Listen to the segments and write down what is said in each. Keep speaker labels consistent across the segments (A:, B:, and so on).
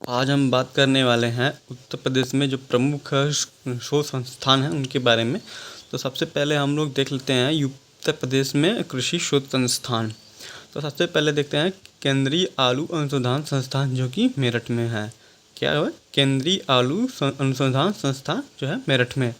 A: आज हम बात करने वाले हैं उत्तर प्रदेश में जो प्रमुख शोध संस्थान हैं उनके बारे में। तो सबसे पहले हम लोग देख लेते हैं उत्तर प्रदेश में कृषि शोध संस्थान। तो सबसे पहले देखते हैं केंद्रीय आलू अनुसंधान संस्थान जो कि मेरठ में है। क्या है? केंद्रीय आलू अनुसंधान संस्थान जो है मेरठ में।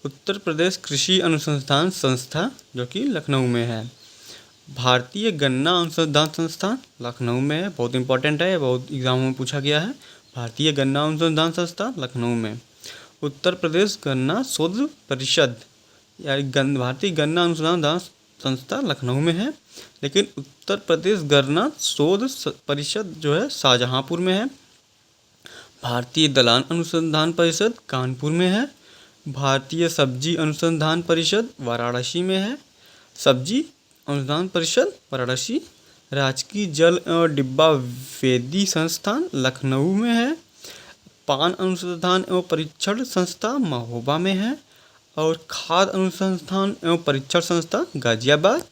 A: उत्तर प्रदेश कृषि अनुसंधान संस्था जो कि लखनऊ में है। भारतीय गन्ना अनुसंधान संस्थान लखनऊ में है। बहुत इंपॉर्टेंट है, बहुत एग्जाम में पूछा गया है। भारतीय गन्ना अनुसंधान संस्थान लखनऊ में। उत्तर प्रदेश गन्ना शोध परिषद या भारतीय गन्ना अनुसंधान संस्था लखनऊ में है, लेकिन उत्तर प्रदेश गन्ना शोध परिषद जो है शाहजहांपुर में है। भारतीय दलहन अनुसंधान परिषद कानपुर में है। भारतीय सब्जी अनुसंधान परिषद वाराणसी में है। सब्जी अनुसंधान परिषद वाराणसी। राजकीय जल एवं डिब्बा वेदी संस्थान लखनऊ में है। पान अनुसंधान एवं परीक्षण संस्था महोबा में है। और खाद्य अनुसंधान एवं परीक्षण संस्था गाजियाबाद।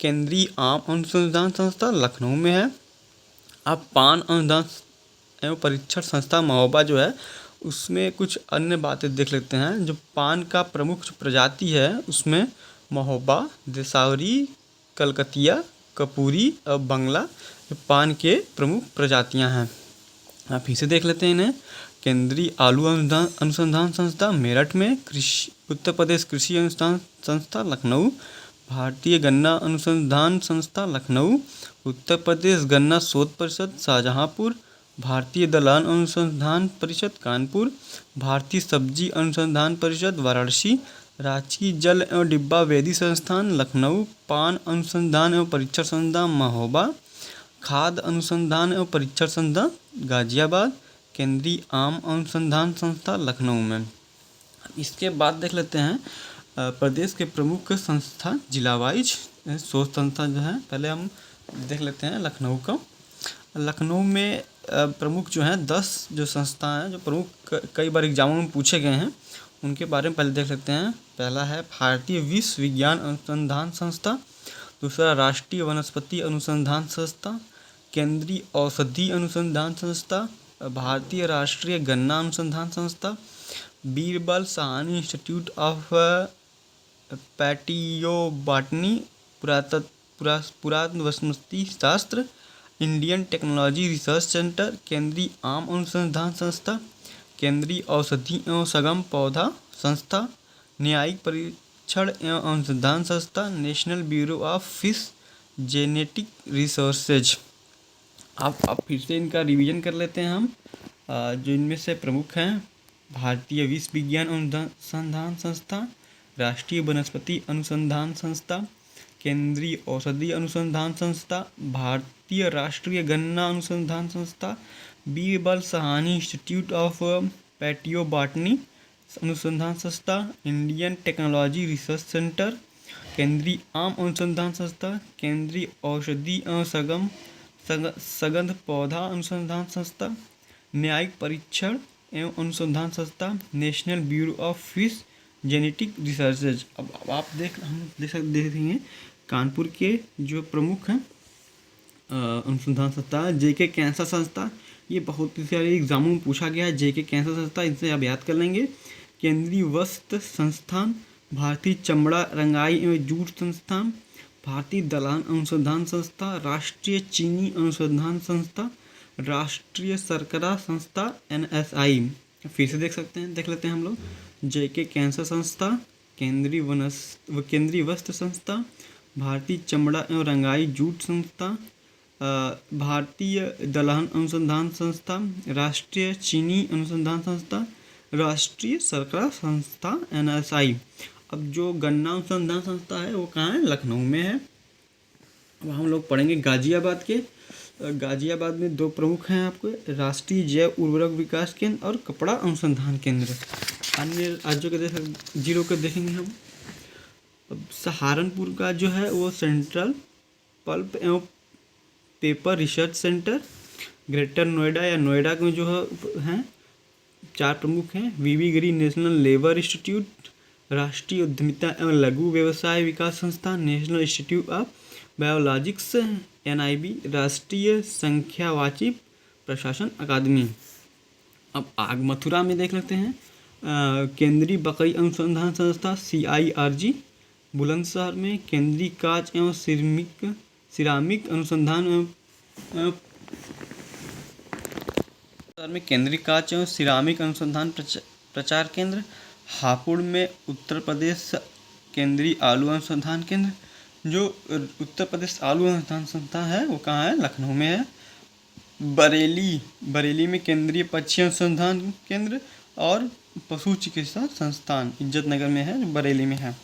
A: केंद्रीय आम अनुसंधान संस्था लखनऊ में है। अब पान अनुसंधान एवं परीक्षण संस्था महोबा जो है उसमें कुछ अन्य बातें देख लेते हैं। जो पान का प्रमुख जो प्रजाति है उसमें महोबा, देसावरी, कलकतिया, कपूरी और बंगला पान के प्रमुख प्रजातियां हैं। आप फिर से देख लेते हैं इन्हें। केंद्रीय आलू अनुसंधान संस्था मेरठ में। उत्तर प्रदेश कृषि अनुसंधान संस्था लखनऊ। भारतीय गन्ना अनुसंधान संस्था लखनऊ। उत्तर प्रदेश गन्ना शोध परिषद शाहजहांपुर। भारतीय दलहन अनुसंधान परिषद कानपुर। भारतीय सब्जी अनुसंधान परिषद वाराणसी। राजकीय जल एवं डिब्बा वेदी संस्थान लखनऊ। पान अनुसंधान एवं परीक्षण संस्थान महोबा। खाद्य अनुसंधान एवं परीक्षण संस्थान गाजियाबाद। केंद्रीय आम अनुसंधान संस्था लखनऊ में। इसके बाद देख लेते हैं प्रदेश के प्रमुख संस्था जिला वाइज शोध संस्था जो है। पहले हम देख लेते हैं लखनऊ का। लखनऊ में प्रमुख जो हैं 10 जो संस्था हैं जो प्रमुख कई बार एग्जामों में पूछे गए हैं उनके बारे में पहले देख लेते हैं। पहला है भारतीय विश्व विज्ञान अनुसंधान संस्था। दूसरा राष्ट्रीय वनस्पति अनुसंधान संस्था। केंद्रीय औषधि अनुसंधान संस्था। भारतीय राष्ट्रीय गन्ना अनुसंधान संस्था। बीरबल साहनी इंस्टीट्यूट ऑफ पैटियोबॉटनी पुरातत्व शास्त्र। Indian technology research centre. केंद्रीय आम अनुसंधान संस्था। केंद्रीय औषधि एवं सघन पौधा संस्था। न्यायिक परीक्षण एवं अनुसंधान संस्था। National bureau of fish genetic resources. आप फिर से इनका रिवीजन कर लेते हैं हम। जो इनमें से प्रमुख हैं भारतीय विश्व विज्ञान अनुसंधान संस्था। राष्ट्रीय वनस्पति अनुसंधान संस्था। केंद्रीय औषधि अनुसंधान संस्था। भारतीय राष्ट्रीय गन्ना अनुसंधान संस्था। बीरबल साहनी इंस्टीट्यूट ऑफ पैटियोबॉटनी अनुसंधान संस्था। Indian technology research centre. केंद्रीय आम अनुसंधान संस्था। केंद्रीय औषधि एवं सघन पौधा अनुसंधान संस्था। न्यायिक परीक्षण एवं अनुसंधान संस्था। National bureau of fish genetic researches. अब आप देखेंगे कानपुर के जो प्रमुख हैं अनुसंधान संस्था जेके कैंसर संस्था। ये बहुत सारे एग्जामों में पूछा गया है। जेके कैंसर संस्था, इनसे आप याद कर लेंगे। केंद्रीय वस्त्र संस्थान। भारतीय चमड़ा रंगाई एवं जूट संस्थान। भारतीय दलहन अनुसंधान संस्था। राष्ट्रीय चीनी अनुसंधान संस्था। राष्ट्रीय शर्करा संस्था NSI। फिर से देख लेते हैं हम लोग। जेके कैंसर संस्था। केंद्रीय वस्त्र संस्था। भारतीय चमड़ा एवं रंगाई जूट संस्था। भारतीय दलहन अनुसंधान संस्था। राष्ट्रीय चीनी अनुसंधान संस्था। राष्ट्रीय शर्करा संस्था NSI। अब जो गन्ना अनुसंधान संस्था है वो कहाँ है? लखनऊ में है। अब हम लोग पढ़ेंगे गाजियाबाद के। गाजियाबाद में 2 प्रमुख हैं आपको, राष्ट्रीय जैव उर्वरक विकास केंद्र और कपड़ा अनुसंधान केंद्र। अन्य राज्यों के जिलों के देखेंगे हम। अब सहारनपुर का जो है वो सेंट्रल पल्प एवं paper research centre. Greater Noida या नोएडा में जो है 4 प्रमुख हैं। वीवी गिरी नेशनल लेबर इंस्टीट्यूट। राष्ट्रीय उद्यमिता एवं लघु व्यवसाय विकास संस्थान। National institute of biologics NIB। राष्ट्रीय संख्यावाची प्रशासन अकादमी। अब आग मथुरा में देख लेते हैं केंद्रीय बकरी अनुसंधान संस्था CIRG। बुलंदशहर में केंद्रीय कांच एवं सिरामिक अनुसंधान एवं में केंद्रीय कांच एवं सिरामिक अनुसंधान प्रचार केंद्र। हापुड़ में उत्तर प्रदेश केंद्रीय आलू अनुसंधान केंद्र। जो उत्तर प्रदेश आलू अनुसंधान संस्था है वो कहाँ है? लखनऊ में है। बरेली में केंद्रीय पक्षी अनुसंधान केंद्र और पशु चिकित्सा संस्थान इज्जत नगर में है, जो बरेली में है।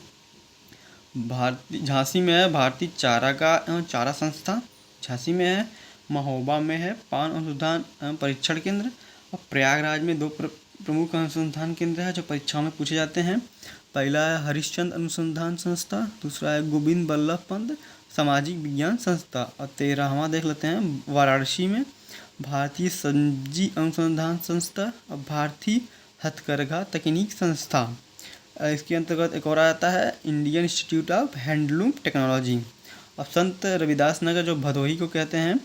A: झांसी में है भारतीय चारागाह एवं चारा संस्था, झांसी में है। महोबा में है पान अनुसंधान एवं परीक्षण केंद्र। और प्रयागराज में 2 प्रमुख अनुसंधान केंद्र है जो परीक्षाओं में पूछे जाते हैं। पहला है हरिश्चंद्र अनुसंधान संस्था, दूसरा है गोविंद बल्लभ पंत सामाजिक विज्ञान संस्था। और 13वां देख लेते हैं वाराणसी में भारतीय सब्जी अनुसंधान संस्था और भारतीय हथकरघा तकनीक संस्था। इसके अंतर्गत एक और आता है Indian institute of handloom technology. अब संत रविदास नगर जो भदोही को कहते हैं,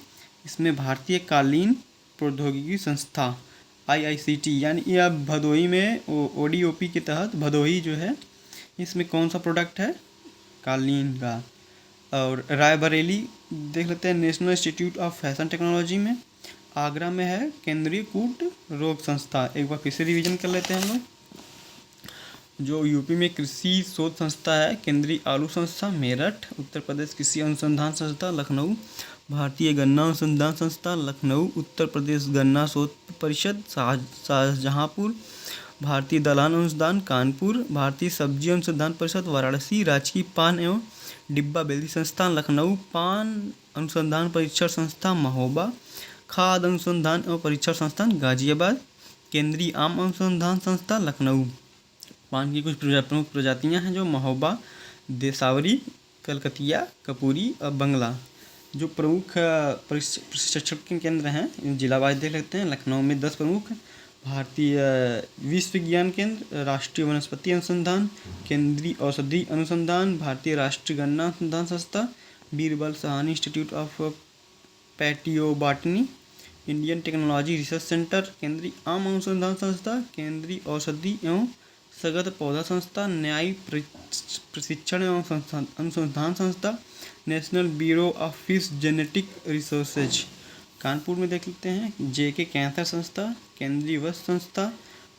A: इसमें भारतीय कालीन प्रौद्योगिकी संस्था IICT, यानी ये अब भदोही में ODOP के तहत भदोही जो है इसमें कौन सा प्रोडक्ट है? कालीन का। और रायबरेली देख लेते हैं national institute of fashion technology में। आगरा में है केंद्रीय कूट रोग संस्था। एक बार फिर से रिविजन कर लेते हैं हम लोग। जो यूपी में कृषि शोध संस्था है केंद्रीय आलू संस्था मेरठ। उत्तर प्रदेश कृषि अनुसंधान संस्था लखनऊ। भारतीय गन्ना अनुसंधान संस्था लखनऊ। उत्तर प्रदेश गन्ना शोध परिषद शाहजहांपुर। भारतीय दलहन अनुसंधान कानपुर। भारतीय सब्जी अनुसंधान परिषद वाराणसी। राजकीय पान एवं डिब्बा बेल्दी संस्थान लखनऊ। पान अनुसंधान परीक्षण संस्था महोबा। खाद्य अनुसंधान एवं परीक्षण संस्थान गाजियाबाद। केंद्रीय आम अनुसंधान संस्था लखनऊ। पान की कुछ प्रमुख प्रजातियां हैं जो महोबा, देसावरी, कलकतिया, कपूरी और बंगला। जो प्रमुख प्रशिक्षण केंद्र हैं जिला वाइज देख लेते हैं। लखनऊ में 10 प्रमुख। भारतीय विश्व विज्ञान केंद्र, राष्ट्रीय वनस्पति अनुसंधान, केंद्रीय औषधि अनुसंधान, भारतीय राष्ट्रीय गन्ना अनुसंधान संस्था, Birbal Sahni institute of palaeobotany, Indian technology research centre, केंद्रीय आम अनुसंधान संस्था, केंद्रीय औषधि एवं सगत पौधा संस्था, न्यायिक प्रशिक्षण एवं अनुसंधान संस्था, national bureau of fish genetic resources. Kanpur में देख लेते हैं JK कैंसर संस्था, केंद्रीय वस्त्र संस्था,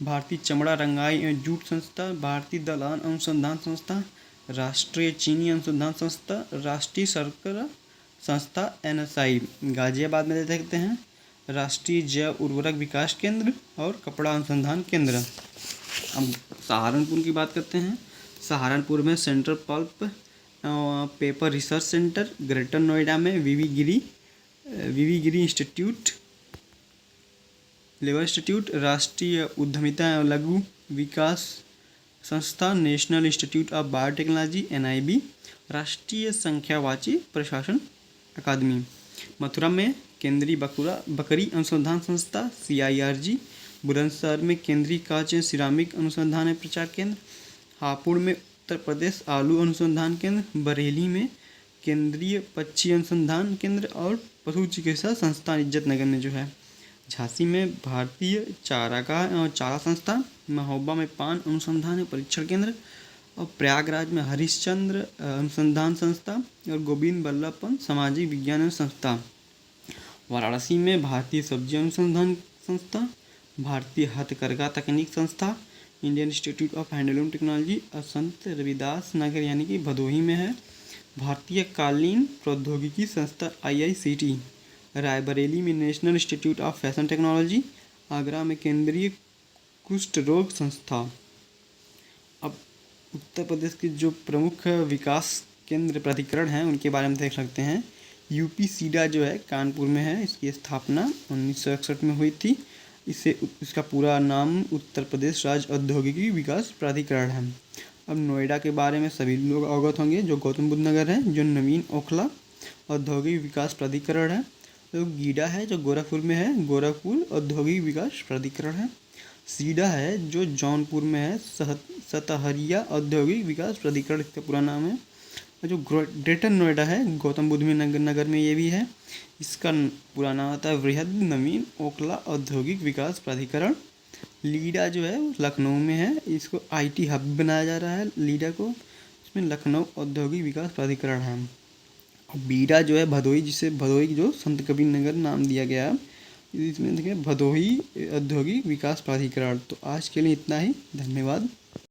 A: भारतीय चमड़ा रंगाई एवं जूट संस्था, भारतीय दलहन अनुसंधान संस्था, राष्ट्रीय चीनी अनुसंधान संस्था, राष्ट्रीय शर्करा संस्था NSI। गाजियाबाद में देखते हैं राष्ट्रीय जैव उर्वरक विकास केंद्र और कपड़ा अनुसंधान केंद्र। अब सहारनपुर की बात करते हैं। सहारनपुर में central pulp paper research centre. Greater Noida में वीवी गिरी इंस्टीट्यूट, लेबर इंस्टीट्यूट, राष्ट्रीय उद्यमिता एवं लघु विकास संस्था, national institute of biotechnology NIB, राष्ट्रीय संख्यावाची प्रशासन अकादमी। मथुरा में केंद्रीय बकरी अनुसंधान संस्था CIRG। बुलंदशहर में केंद्रीय कांच एवं सिरामिक अनुसंधान एवं प्रचार केंद्र। हापुड़ में उत्तर प्रदेश आलू अनुसंधान केंद्र। बरेली में केंद्रीय पक्षी अनुसंधान केंद्र और पशु चिकित्सा संस्थान इज्जत नगर में जो है। झांसी में भारतीय चारागाह एवं चारा संस्था। महोबा में पान अनुसंधान एवं परीक्षण केंद्र। और प्रयागराज में हरिश्चंद्र अनुसंधान संस्था और गोविंद बल्लभ पंत सामाजिक विज्ञान संस्था। वाराणसी में भारतीय सब्जी अनुसंधान संस्था, भारतीय हथकरघा तकनीक संस्था, Indian institute of handloom technology. और संत रविदास नगर यानी कि भदोही में है भारतीय कालीन प्रौद्योगिकी संस्था IICT। रायबरेली में national institute of fashion technology. Agra में केंद्रीय कुष्ठ रोग संस्था। अब उत्तर प्रदेश के जो प्रमुख विकास केंद्र प्राधिकरण हैं उनके बारे में देख सकते हैं। UPSIDA जो है कानपुर में है। इसकी स्थापना 1961 में हुई थी। इसका पूरा नाम उत्तर प्रदेश राज्य औद्योगिकी विकास प्राधिकरण है। अब नोएडा के बारे में सभी लोग अवगत होंगे जो गौतम बुद्ध नगर है, जो नवीन ओखला औद्योगिक विकास प्राधिकरण है। तो गीडा है जो गोरखपुर में है, गोरखपुर औद्योगिक विकास प्राधिकरण है। सीडा है जो जौनपुर में है, सतहरिया औद्योगिक विकास प्राधिकरण इसका पूरा नाम है। और जो ग्रेटर नोएडा है गौतम बुद्ध नगर में ये भी है, इसका पूरा नाम आता है वृहद नवीन ओखला औद्योगिक विकास प्राधिकरण लीडा जो है वो लखनऊ में है, इसको आईटी हब बनाया जा रहा है लीडा को। इसमें लखनऊ औद्योगिक विकास प्राधिकरण है। और बीडा जो है भदोही, जिसे भदोही जो संत कबीर नगर नाम दिया गया है, इसमें देखिए भदोही औद्योगिक विकास प्राधिकरण। तो आज के लिए इतना ही, धन्यवाद।